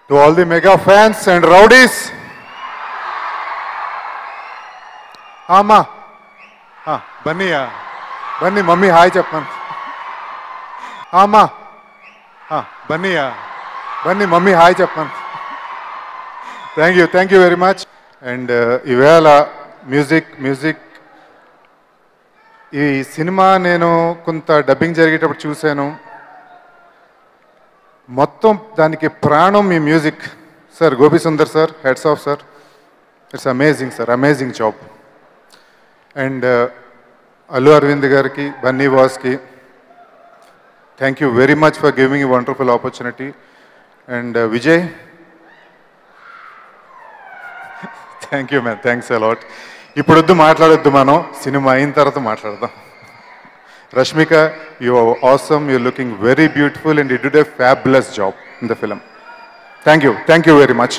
To all the mega fans and rowdies. Amma. Bunny, mummy, hi, Chapman. Amma. Bunny, mummy, hi, Chapman. Thank you very much. And Ivala, music. ఈ cinema నేను కొంత dubbing జరిగేటప్పుడు చూశాను. మొత్తం దానికి ప్రాణం మీ music sir. Gopi Sundar sir, heads off sir. It's amazing sir, amazing job. And Allu Aravind గారికి, బన్నీ బాస్కి thank you very much for giving you wonderful opportunity. And Vijay, thank you man, thanks a lot. ఇప్పుడు వద్దు, మాట్లాడొద్దు, మనం సినిమా అయిన తర్వాత మాట్లాడదాం. Rashmika, you are awesome, you're looking very beautiful and you did a fabulous job in the film. Thank you very much.